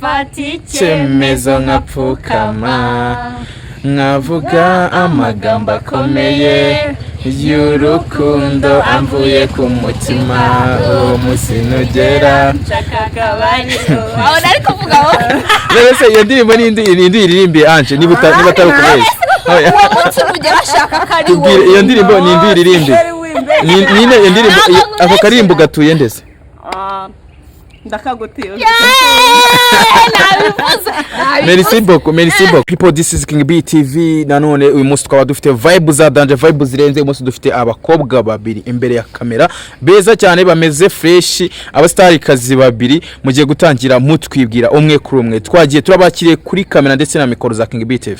ngafata icyemezo nkapfukama nkavuga amagambo akomeye y'urukundo amvuye ku mutima uwo munsi nugera nshaka bariro aho nari kuvuga aho rese iyo ndirimbo n'indi iririmbe Ange niba atarukomeye uwo munsi nugera ashaka kari wowe iyo ndirimbo n'indi iririmbe nine iyo ndirimbo ako karimbo gatuye ndese ndakagutiye merci beaucoup people, this is KINGBTV. nanone uyu munsi twaba dufite vibes za danger, vibes zirenze. uyu munsi dufite abakobwa babiri imbere ya kamera beza cyane bameze fresh, abastarikazi babiri mugiye gutangira mutwibwira umwe kuri umwe. twagiye turabakiriye kuri kamera ndetse na mikoro za KINGBTV.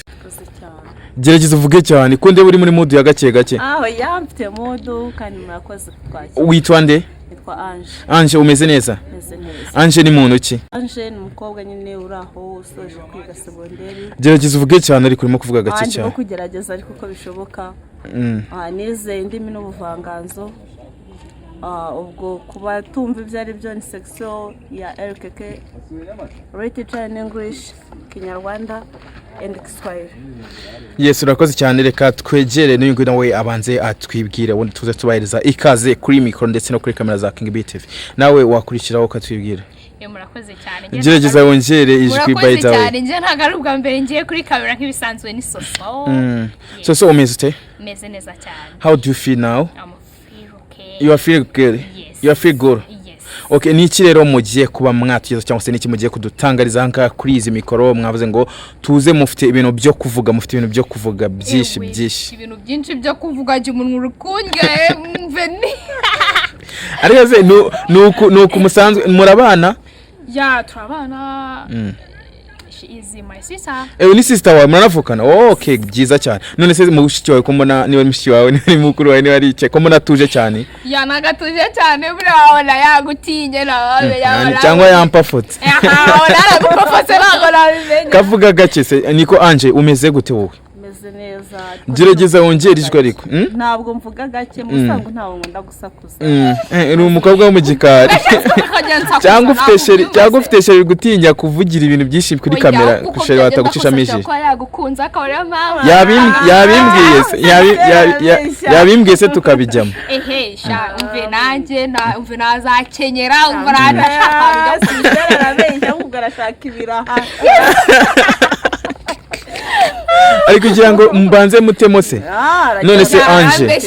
gerageza uvuge cyane ko ndebe uri muri mood ya gake gake. yamfite mood kandi murakoze twakira. witwa nde? Ange, umeze neza? Ange ni muntu ki? Ange ni umukobwa nyine uraho usoje kwiga segonderi. gerageza uvuge cyane ariko urimo kuvuga gake cyane. Ndi kugerageza ariko uko bishoboka. nize indimi n'ubuvanganzo. ubwo kuba tumva ibyo ari byo ni section ya LKK, Literature and English, Kinyarwanda and Kiswahili. Yes, urakoze cyane. reka twegere n'uyu nguyu nawe abanze atwibwire ubundi tuze tubahereza ikaze kuri mikoro ndetse no kuri kamera za KINGBTV. nawe wakurikiraho ukatwibwira. murakoze cyane. gerageza wongere ijwi by the way. cyane nje ntagaruka bwa mbere ngiye kuri kamera nk'ibisanzwe ni Soso. Soso, umeze ute? meze neza cyane. How do you feel now? feel okay. You are feel good? Yes. You are feel good? Yes. Okay, ni iki rero mugiye kuba mwatugeza cyangwa se niki mugiye kudutangariza hanka kuri izi mikoro? mwavuze ngo tuze mufite ibintu byo kuvuga, mufite ibintu byo kuvuga byinshi. ibintu byinshi byo kuvuga jye umuntu urukundye mveni. ariko se nuko musanzwe murabana? ya turabana. She is my sister. Ni sister wawe muranavukana? Okay, byiza cyane. none se mushiki wawe ko mbona niwe mushiki wawe ni mukuru wawe ni ari cye ko mbona tuje cyane? ya nagatuje cyane burabona yagutinye nawe cyangwa yampafutse. naragupafutse ntabwo nabimenye. kavuga gake se. niko Ange, umeze gute wowe? meze neza. gerageza wongere ijwi ariko. ntabwo mvuga gake musango ntawo nkunda gusakuza. ni umukobwa wo mu gikari cyangwa ufite sheri gutinya kuvugira ibintu byinshi kuri kamera sheri watagucisha mije. yabimbwiye se tukabijyamo. umve nanjye umve nazakenyera umva arashaka ibiraha. ariko kugira ngo mbanze mutemo se. none se Ange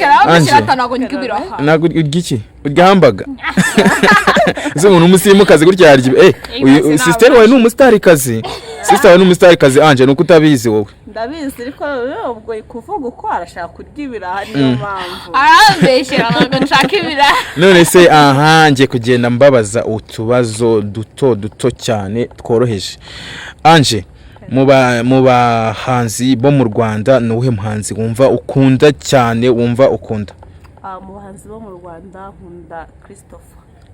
nago urgiki uryahambaga zo umuntu umusimukazi gutya yarye. uyu sister wawe ni umustarikazi. sister wawe ni umustarikazi Ange, nuko utabizi wowe. ndabizi ariko ubwo kuvuga uko arashaka kurya ibiraha niyo mpamvu arambeshera ntabwo nshaka ibiraha. none se ngiye kugenda mbabaza utubazo duto cyane tworoheje. Ange, mu bahanzi bo mu Rwanda ni uwuhe muhanzi wumva ukunda cyane wumva ukunda? mu bahanzi bo mu Rwanda nkunda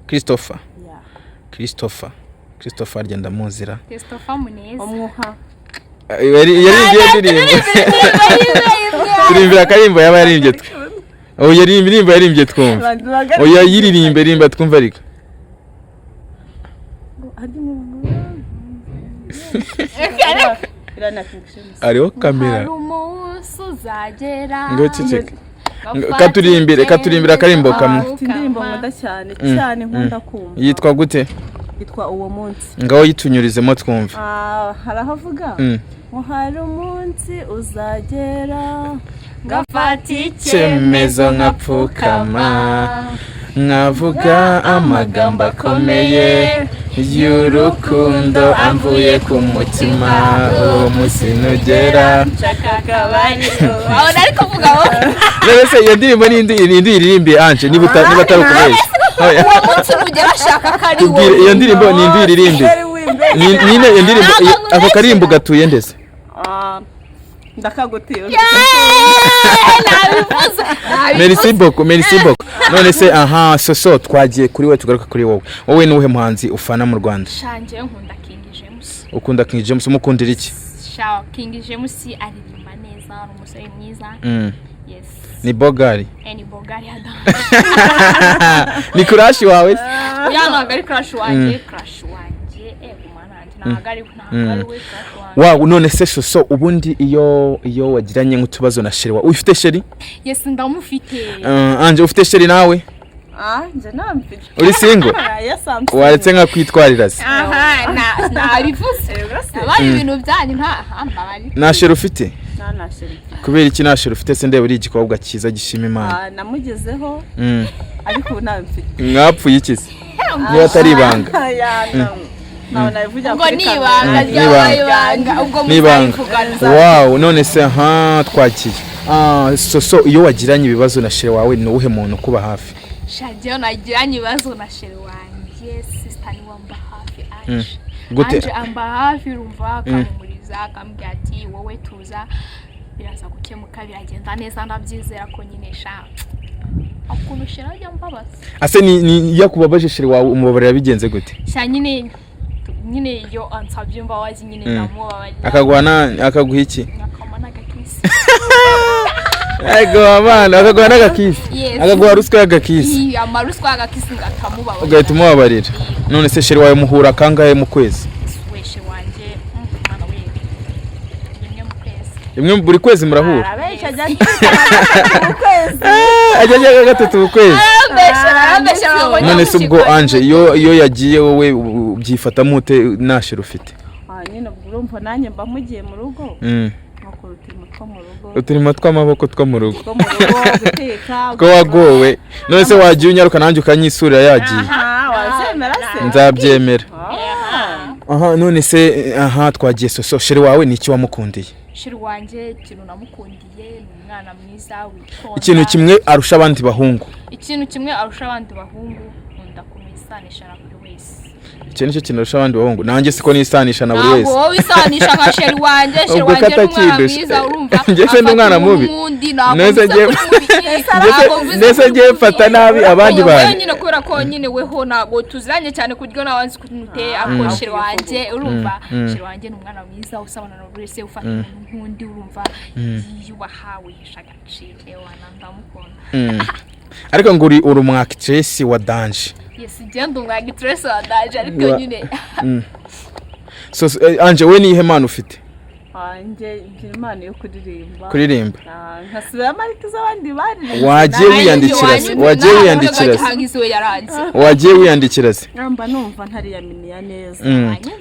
Christopher. Yeah. Christopher arya ndamuzira. Christopher Muneza. Omwuha. yari ndirimbo. turimbira karimbo yaba yarimbye twe. yari indirimbo yarimbye twumva. yiririmbe twumva ariko. ariho kamera ngo ceceka katurimbira karimbo kamwe. indirimbo nkunda cyane nkunda kumva. yitwa gute? yitwa uwo munsi. ngaho yitunyurizemo twumve. harahavuga hari umunsi uzagera ngafata icyemezo nkapfukama nkavuga amagambo akomeye y'urukundo amvuye ku mutima uwo munsi nugera nshaka bariro aho nari kuvuga aho. rese iyo ndirimbo n'indi iririmbe Ange niba atarukomeye. uwo munsi nugera ashaka kari wowe. iyo ndirimbo n'indi iririmbe nine iyo ndirimbo ako karimbo gatuye ndese. ndakagutiye. merci beaucoup. none se Soso, twagiye kuri we tugaruka kuri wowe. wowe ni uwuhe muhanzi ufana mu Rwanda? shanje nkunda King James. ukunda King James, umukundira iki? King James aririmba neza, ari umusore mwiza. Yes. ni bogari. Ni bogari hada. ni crush wawe? ntabwo ari crush wanjye. nagari we Wow, none se so ubundi iyo wagiranye nk'utubazo na sheri wawe ufite sheri? Yes, ndamufite. Anje ufite sheri nawe? nje namfite. Uri single? Yes, I'm single. Waretse nka kwitwarira se? Nabivuze. Abari ibintu byanyu nta mbabari. Na sheri ufite? Na sheri. Kubera iki na sheri ufite se ndebe uri igikobwa cyiza gishima Imana? Namugezeho. Ariko namfite. Mwapfuye iki se? Niba atari ibanga. Ngo nibanga ry'abanga ubwo muzayivugana. Wow, none se twakiye. So iyo wagiranye ibibazo na sheri wawe ni uwuhe muntu kuba hafi? Shaje nagiranye ibibazo na sheri wanjye, sister ni wamba hafi Anje. Gute? Anje amba hafi urumva kamumuriza akambwira ati wowe tuza biraza gukemuka biragenda neza ndabyizera ko nyine sha. Akuntu sheri ajya mbabaza. Ase ni yakubabaje sheri wawe umubabarira bigenze gute? Sha nyine iyo ansabye mbabazi nyine namubabarira. Akaguha iki? Akamana gakisi. Ego abana akaguha n'agakisi. Akaguha ruswa y'agakisi. Iya maruswa y'agakisi ngatamubabarira. Ugahita umubabarira. None se sheri wawe muhura kangahe mu kwezi? Weshe wanje mwana we. Rimwe mu kwezi. Rimwe buri kwezi murahura? Abesha ajya mu kwezi. Ajya gatatu mu kwezi. Arambesha. None se ubwo Anje iyo yagiye wowe byifata mute na sheri ufite? Nyine urumva nanjye mba mugiye mu rugo. Uturimo tw'amaboko two mu rugo. Guteka. Ko wagowe. None se wagiye unyaruka nanjye ukanyisurira yagiye. Wazemera se? Nzabyemera. None se twagiye so sheri wawe ni iki wamukundiye? Sheri wanje ikintu namukundiye ni umwana mwiza witonda. Ikintu kimwe arusha abandi bahungu. Ikintu kimwe arusha abandi bahungu nkunda kumisanisha na buri wese. Icyo nicyo kintu arusha abandi bahungu. Nanjye siko nisanisha na buri wese. Ntabwo wisanisha nka sheri wanje, sheri wanje n'umwana mwiza urumva. Njye ndi umwana mubi. Nese ngiye mfata nabi abandi bantu. Nyine kubera ko nyine weho ntabwo tuziranye cyane kuryo nawanzi kunute ako sheri wanje urumva. Sheri wanje n'umwana mwiza usabana na buri wese ufata nk'undi urumva yubahawe yishagacire wanandamukunda. Ariko ngo uri umwactress wa danje. Yes, genda umwactress wa danje ariko nyine. So Anje we nihe mpano ufite? Anje impano yo kuririmba. Kuririmba. Nkasubira amarita z'abandi bari. Wagiye wiyandikira se? Wagiye wiyandikira se? Namba numva ntari yaminiya neza.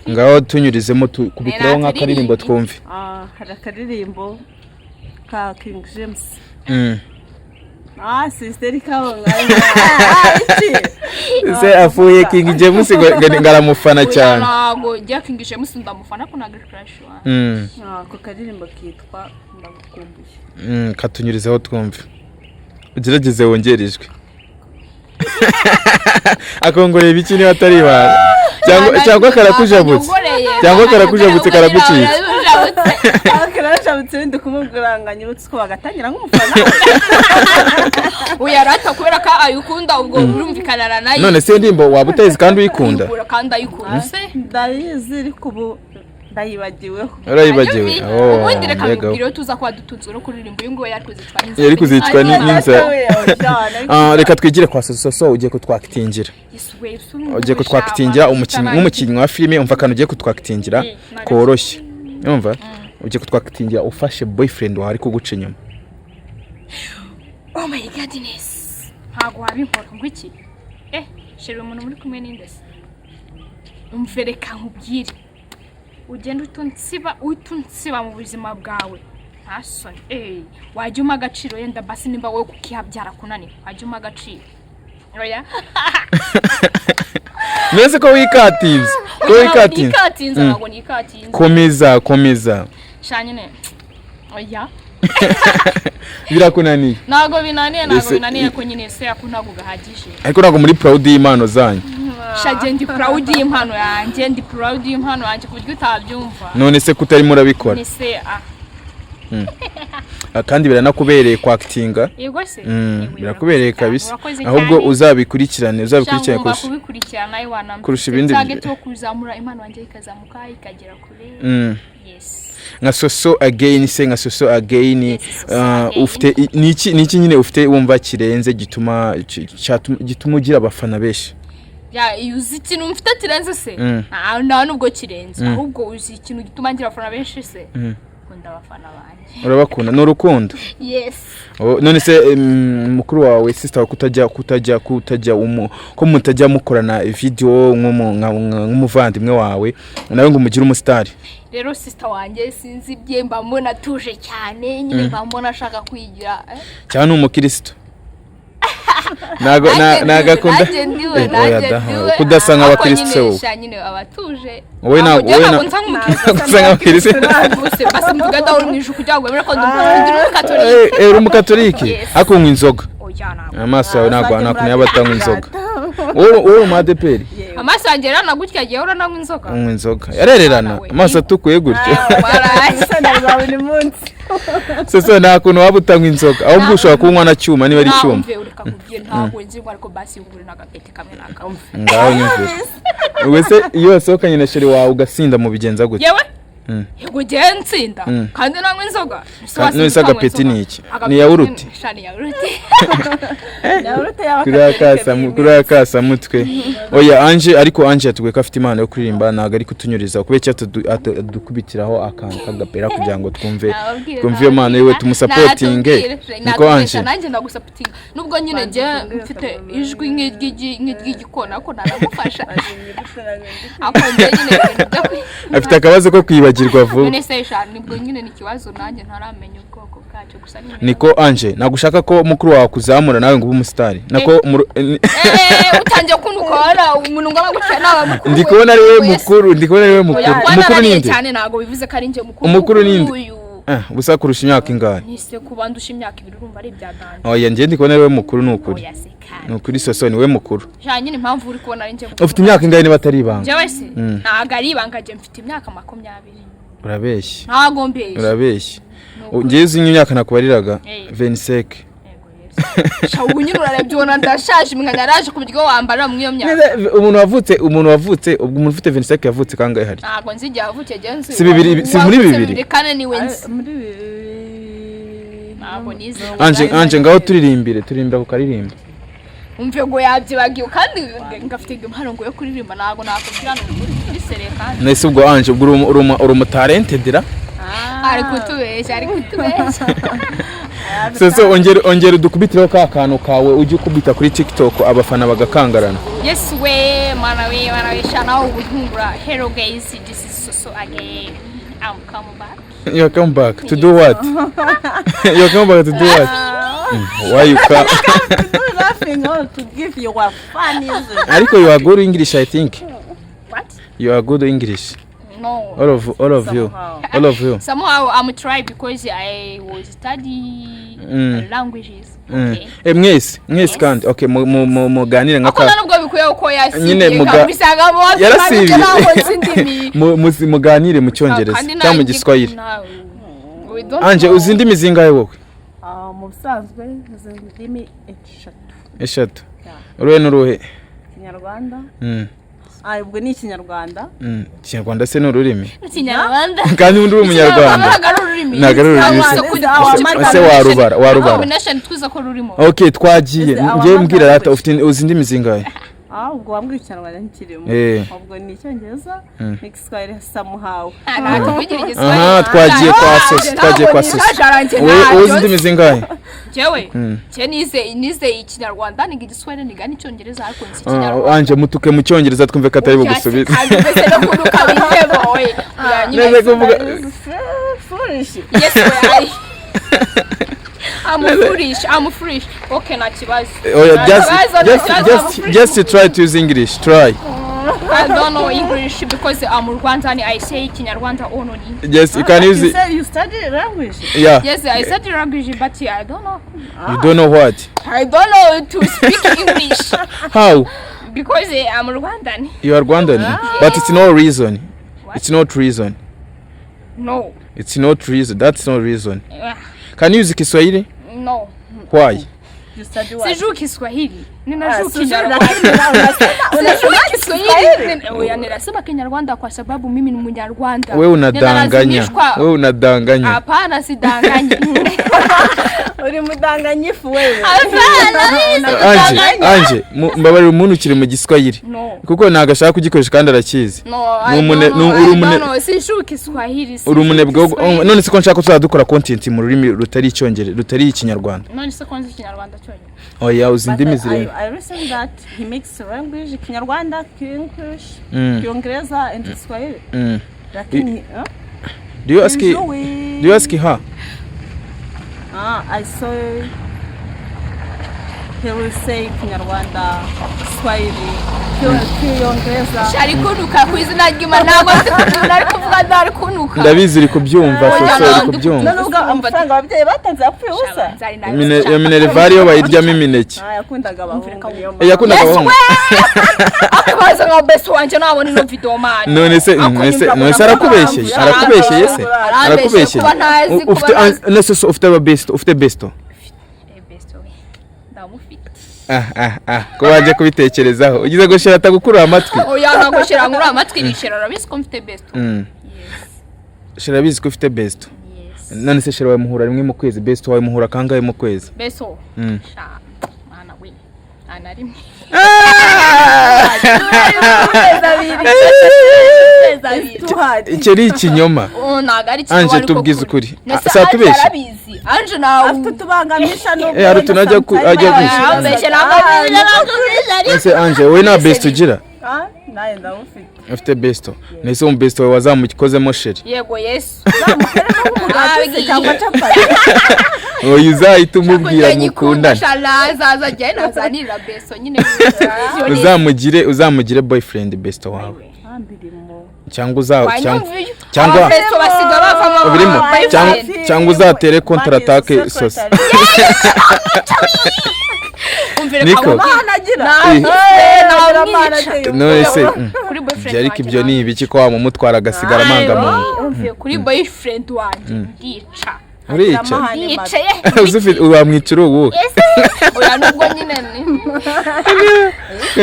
Ngaho tunyurizemo kubitiraho nk'akaririmbo twumve. Hari akaririmbo ka King James. Sister Kawanga. Se afuye King James ngaramufana cyane. Ntago jya King James ndamufana ko naga crush wa. Ko karirimbo kitwa ndagukumbuye. Katunyurizeho twumve. Ugerageze wongerejwe. Akongoreye ibiki ni atari ibara. Cyangwa karakujabutse. Cyangwa karakujabutse karagucika. Akarashabutse ndi kumubwiranganya utsko bagatangira nk'umufana. Uyarata kubera ka ayukunda ubwo urumvikanana nayo. None se ndimbo wabutezi kandi uyikunda? Kandi ayikunda se. Ndayizi iri kubu ndayibagiweho. Urayibagiwe. Ubundi reka mbwire tuza kwa dutunzwe no kuririmba uyu ngo yari kuzitwa n'inza. Reka twigire kwa so ugiye kutwakitingira. Ugiye kutwakitingira umukinnyi wa filime umva kana ugiye kutwakitingira koroshye. Umva ugiye kutwakitingira ufashe boyfriend wawe ariko guca inyuma. Oh my goodness. Ntago wabinkora ngo iki? Sheri umuntu muri kumwe n'indese. Umvereka nkubwire. Ugenda utunsiba mu buzima bwawe. Ntasoni. Wajya uma agaciro yenda basi nimba wowe kukihabyara kunani. Wajya uma agaciro. Oya. Nese ko wikatinze. Ko wikatinze. Wikatinze ntago nikatinze. Komeza. Shanyine. Oya. Birakunaniye. Ntago binaniye ko nyine se yakuntago gahagije. Ariko ntago muri proud y'Imana zanyu. Shaje ndi proud y'impano yanjye, ndi proud y'impano yanjye kuburyo utabyumva. None se kutari murabikora? Ni se kandi biranakubereye kwactinga. Yego se. Birakubereye kabisa. Ahubwo uzabikurikirane kurusha. Kubikurikirana iwana. Kurusha ibindi. Target yo kuzamura impano yanjye ikazamuka ikagera kure. Yes. Nka soso again ufite niki nyine ufite wumva kirenze gituma ugira abafana benshi? ya uzi ikintu mfite kirenze se nta nubwo kirenze ahubwo uzi ikintu gituma ngira abafana benshi se nkunda abafana banjye urabakunda n'urukundo yes none se mukuru wawe sister kutajya ko mutajya mukorana video nk'umuvandimwe wawe nawe ngo umugire umustar rero sister wanjye sinzi bye mba mbona tuje cyane nyine mba mbona ashaka kwigira cyane umukristo nagakunda kudasa nk'abakristo wowe nyine abatuje wowe ntabwo nsa nk'abakristo basi mugada uri mwijuru kugira ngo bere ko ndi umukatolike akunywa inzoga amaso yawe ntabwo yabatanywa inzoga wowe umadeperi amaso yanjye rana gutya giye urana inzoga yarererana amaso atukuye gutyo sasa nta kuntu waba utanywa inzoga ahubwo ushobora kunywa na cyuma niba ari cyuma ntabwo nzingwa ariko basi ngure n'agapeti kamwe n'akamwe ngaho nyumvira wese iyo wasohokanye na sheri wawe ugasinda mu bigenza gute yewe yego gentsinda kandi nanywa inzoga none se agapeti ni iki ni yawurute shani yawurute kuriya kasa mutwe oya Ange ariko Ange yatubwiye ko afite impano yo kuririmba ntabwo ari kutunyuriza kubera icyo dukubitiraho akantu k'agapera kugira ngo twumve iyo mpano yiwe tumusapotinge niko Ange nanjye ndagusapotinga nubwo nyine njye mfite ijwi nk'iry'igikona ko naramufasha akonje nyine afite akabazo ko kwibagirwa vuba none se nibwo nyine n'ikibazo nanjye ntaramenya ubwoko bwacyo gusa niko Ange nagushaka ko mukuru wawe kuzamura nawe ngo ube umustar nako utangiye kunukora umuntu ngaba guca nawe mukuru ndikubona ari we mukuru umukuru ninde cyane nago bivuze ko ari nje umukuru ninde busa kurusha imyaka ingahe nise kubandusha imyaka 2 urumva ari byaganje oya nje ndikubona ari we mukuru n'ukuri n'ukuri soso ni we mukuru nyine impamvu uri kubona ari nje ufite imyaka ingahe niba atari ibanga je wese ntago ari ibanga je mfite imyaka 20 urabeshye ntago mbeshye urabeshye ngeze imyaka nakubariraga 25 shawu nyine urarebye ubona ndashaje imwanya araje ku buryo wambara mu iyo myaka umuntu wavutse ubwo umuntu ufite 25 yavutse kangahe hari ntago nzi igihe yavutse genzi si muri bibiri kandi ni wenzi muri ntago nize Ange ngaho turirimbira ku karirimba umve ngo yabyibagiye kandi ngafite impano ngo yo kuririmba ntago nakubwira muri sere kandi nese ubwo Ange ubwo uri umutalented ra ari kutubeshya so ongera dukubitireho ka kantu kawe ujye ukubita kuri TikTok abafana bagakangarana yes we mana we shana ubuhungura hello guys this is so again I'm coming back you come back to do what you come back to do what why you come laughing or to give you a funny ariko you are good English I think what you are good English no all of you somehow I'm try because I was study languages okay mwese kandi okay muganire nkaka akona nubwo bikuye uko nyine kabisanga bose muganire mu cyongereza cyangwa mu giswahili Ange uzi indimi zingahe wowe mu busanzwe indimi 3 uruhe n'uruhe Kinyarwanda ubwo ni Kinyarwanda Kinyarwanda se n'ururimi Kinyarwanda kandi undi uri umunyarwanda nagarurimi se warubara nation twiza ko rurimo okay twagiye ngiye mbwira data ufite uzi indimi zingahe ubwo wambwiye Kinyarwanda nkirimo ubwo ni Icyongereza n'Igiswahili somehow twagiye kwa sos wowe uzi indimi zingahe jewe nize Ikinyarwanda n'Igiswahili niga n'Icyongereza ariko nzi Kinyarwanda Ange mutuke mu Cyongereza twumve ko atari bugusubiza mbese no kuruka bintebo we neze kuvuga yes we I'm foolish. Okay, not kibazo. Oh yeah, just try to use English. Try. I don't know English because I'm Rwandan. I say Kinyarwanda only. Yes, you can use it. You study language? Yeah. Yes, I study language, but I don't know. You don't know what? I don't know to speak English. How? Because I'm Rwandan. You are Rwandan, but it's no reason. What? It's not reason. No. It's not reason. That's no reason. Can you use Kiswahili? No. Why? You study what? Sijui Kiswahili. Ninajua Kinyarwanda. Sijui Kiswahili. Oya ninasema Kinyarwanda kwa sababu mimi ni Mnyarwanda. Wewe unadanganya. Hapana sidanganyi. uri mudanganyifu wewe anje mbabarira umuntu ukiri mu Giswahili kuko nagashaka kugikoresha kandi arakizi no sinshuka Iswahili uri umunebwe none se ko nshaka tuzadukora content mu rurimi rutari icyongereza rutari ikinyarwanda none se ko nzi ikinyarwanda cyonyine oya uzi indimi zirimo I listen that he makes language Kinyarwanda, English, Kiingereza and Swahili. Lakini Do you ask her? I saw he will say Kinyarwanda, Swahili, Kiingereza. Shari kunuka kwizina ry'Imana ntabwo nari kuvuga ndari kunuka. Ndabizi uri kubyumva soso uri kubyumva. Nubwo amafaranga ababyeyi batanze apfuye ubusa. Ya minervari yo bayiryamo imineke. Yakundaga abahungu. Yakundaga abahungu. Akabaza nka best wanje nabona ino video man. None se arakubeshye se. Arakubeshye. Ufite besto. Ko waje kubitekerezaho ugize gushira atagukurura amatwi oya nagushira ngura amatwi nishira rabizi ko mfite best shira bizi ko ufite best none se shira wawe muhura rimwe mu kwezi best wawe muhura kangahe mu kwezi beso sha mana we ana rimwe icyo ni ikinyoma anje tubwiza ukuri sa tubeshye anje nawe afite tubangamisha no ari tunajya ajya gusa anje we na best ugira naye ndamufite ufite best nese mu best wawe wazamukikozemo sheri yego yesu zamukeremo cyangwa capati uzahita umubwira mukundana zaza jye nazanira besto nyine uzamugire boyfriend best wawe cyangwa besto basiga bavamo birimo cyangwa uzatere counter attack sosi niko no se ariko ibyo ni ibiki ko wamumutwara agasigara amangamo kuri boyfriend wanje ndica urica uzufite wamwicira uwo oya nubwo nyine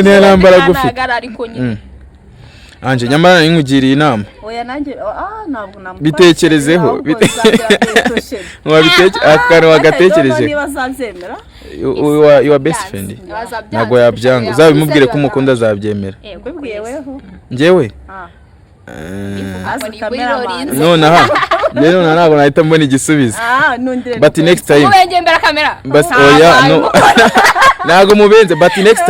ni nambara gufi ariko nyine anje nyamara nkugiriye inama oya nanjye ntabwo namukora bitekerezeho wagatekereje niba zabyemera your best friend ntago yabyanga uzabimubwire ko umukunda azabyemera njyewe none ntabwo nahita mbona igisubizo but next time oya no ntago mubenze but next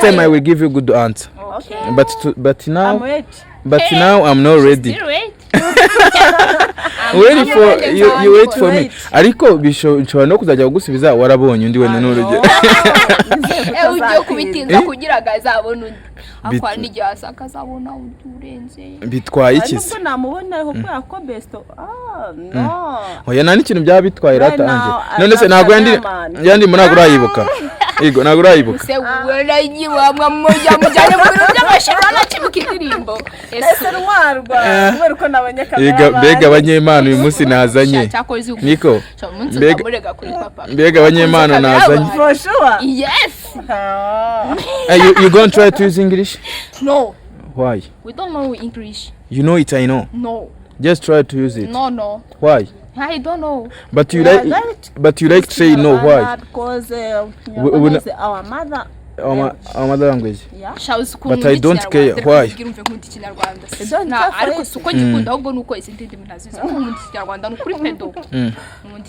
time I will give you good answer but now I'm not ready. You wait for me. Ariko bishobora no kuzajya kugusubiza warabonye undi wenda n'urugero. Ugiye kubitinza kugira gazabona undi. Akwa nijyasa kazabona urenze. Bitwaye iki se? Ariko namubona ko yako besto. No. Oya nani kintu byaba bitwaye rata anje. None se nago yandi munago urayibuka. Yego nago urayibuka. Se wera yiwamwa mujya mujyane mu biro by'amashirana kibuka indirimbo. Ese rwarwa. Kubera ko nabonye kamera. Mbega abanyemana uyu munsi nazanye. Niko. Mbega abanyemana nazanye. For sure. Yes. You going to try to use English? No. Why? We don't know English. You know it, I know. No. Just try to use it. No. Why? I don't know. But you like to say no. Why? Because our mother. Our mother language. Yeah. But I don't care. Why? Ariko suko gikunda ahubwo nuko izindi minaziza mu Kinyarwanda n'ukuri pedo. Mu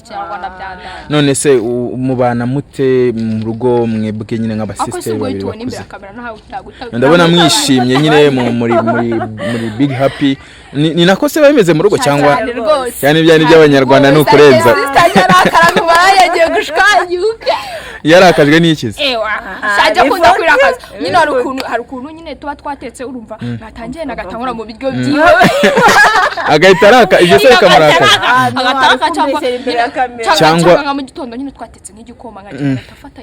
Kinyarwanda byanda. None se mubana mute mu rugo mwebwe nyine nk'abasister babiri bakuze. Ndabona mwishimye nyine muri big happy. Ni nako se bameze mu rugo cyangwa yani byani by'abanyarwanda n'ukurenza. Yagiye gushkanyuka. Yarakajwe n'ikizi. Sajya kuza kwirakaza. Nyine hari ukuntu nyine tuba twatetse urumva natangiye nagatangura mu biryo byiwe. Agahita araka ibyo se kamaraka. Agataka cyangwa mu gitondo nyine twatetse nk'igikoma ngagenda tafata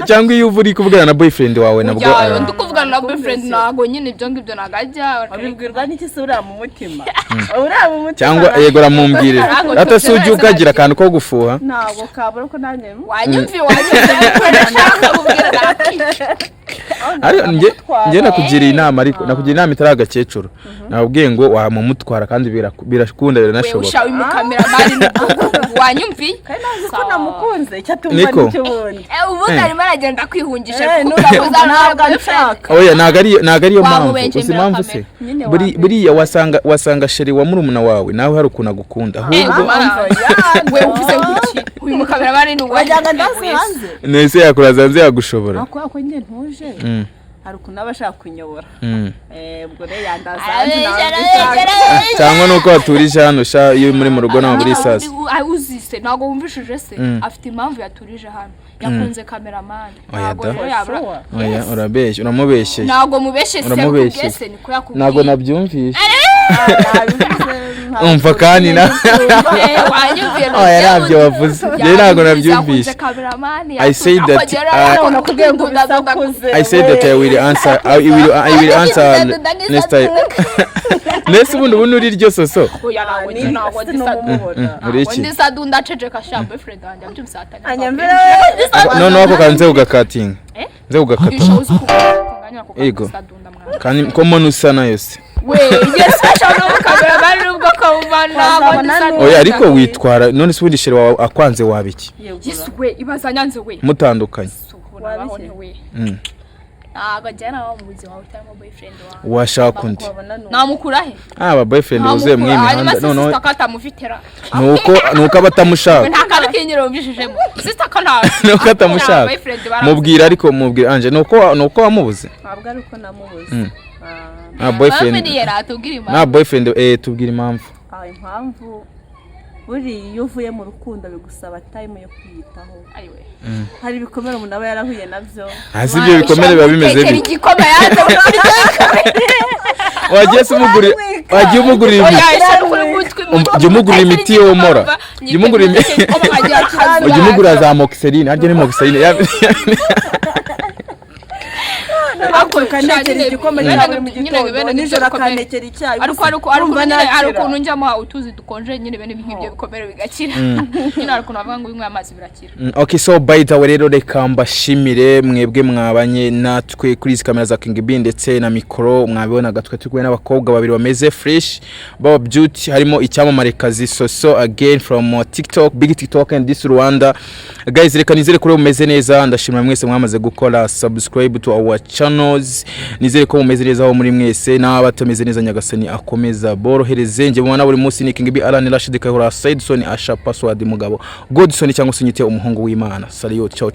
cyangwa iyo uvuri kuvugana na boyfriend wawe nabwo ndi kuvugana na boyfriend nago nyine ibyo ngibyo nagajya abibwirwa n'iki se uriya mu mutima cyangwa yego ramumbwire atasugi ukagira akantu ko gufuha ntabwo kabura ko nanjye wanyumviye gukoresha kubwira ariko nge nakugira inama ariko nakugira inama itari agakecuru nabwiye ngo wamumutwara kandi birakunda biranashoboka ushawe mu kamera mari wanyumvi kandi nazi ko namukunze cyatumva n'icyobundi ubundi arimo aragenda kwihungisha oya naga ariyo mpamvu uzi impamvu se buriya wasanga sheri wa murumuna wawe nawe hari ukuntu agukunda ahubwo we uvuze ngiki uyu mu kamera mari wajyaga ndase hanze nese yakuraza hanze yagushobora ako njye ntuje hari ukuntu abashaka kunyobora ubwo rero yandaza cyangwa nuko waturije hano sha iyo muri mu rugo nawe buri sasa uzise ntago wumvishije se afite impamvu yaturije hano yakunze cameraman oya urabeshye uramubeshye ntago mubeshye se kubwese niko yakubwiye ntago nabyumvishe umva kandi na oya nabyo wavuze rero ntago nabyumvishe I say that I will answer next time nese ubundi uri ryo soso oya ntago ndi sadunda ceceka sha boyfriend wanjye byumsatanya anyambere none wako kanze ugakatinga nze ugakatinga ego kandi komo nusana yose we yes ashobora kamera bari ubwo kawumana oya ariko witwara none se ubundi shere wawe akwanze wabiki yes we ibazanyanze we mutandukanye agajyana wa muzi wawe cyangwa boyfriend wawe washaka undi namukura he aba boyfriend uzuye mwimihanda none sister mufitera nuko abatamushaka nta kandi kinyiro mbishijemo sister kana nuko atamushaka mubwira ariko mubwira anje nuko wamubuze ntabwo ari uko namubuze boyfriend tubwira impamvu impamvu buri iyo uvuye mu rukundo bigusaba time yo kwiyitaho hari ibikomere umuntu aba yarahuye nabyo hasi ibyo bikomere biba bimeze bite wagiye umugurira imiti yomora ujya umugurira za moxerine harya ni moxerine ako kanekera igikomere cyawe mu gitondo nijoro akanekera icyayi ariko ukuntu njyamo utuzi dukonje nyine bene nk'ibyo bikomere bigakira nyine ariko navuga ngo unywe amazi birakira okay so by the way rero reka mbashimire mwebwe mwabanye natwe kuri izi kamera za KINGB ndetse na mikoro mwabibona gatwe turi kumwe n'abakobwa babiri bameze fresh baba beauty harimo icyamamare kazi so again from TikTok big TikTok and this Rwanda guys reka nizere kuri mumeze neza ndashimira mwese mwamaze gukora subscribe to our channels nizere ko mumeze neza aho muri mwese n'abatameze neza nyagasani akomeza borohereze nje mubona buri munsi ni KINGB Alan Rashid Kahura Saidson Asha Password mugabo Godson cyangwa se nyite umuhungu w'Imana Saliyot ciao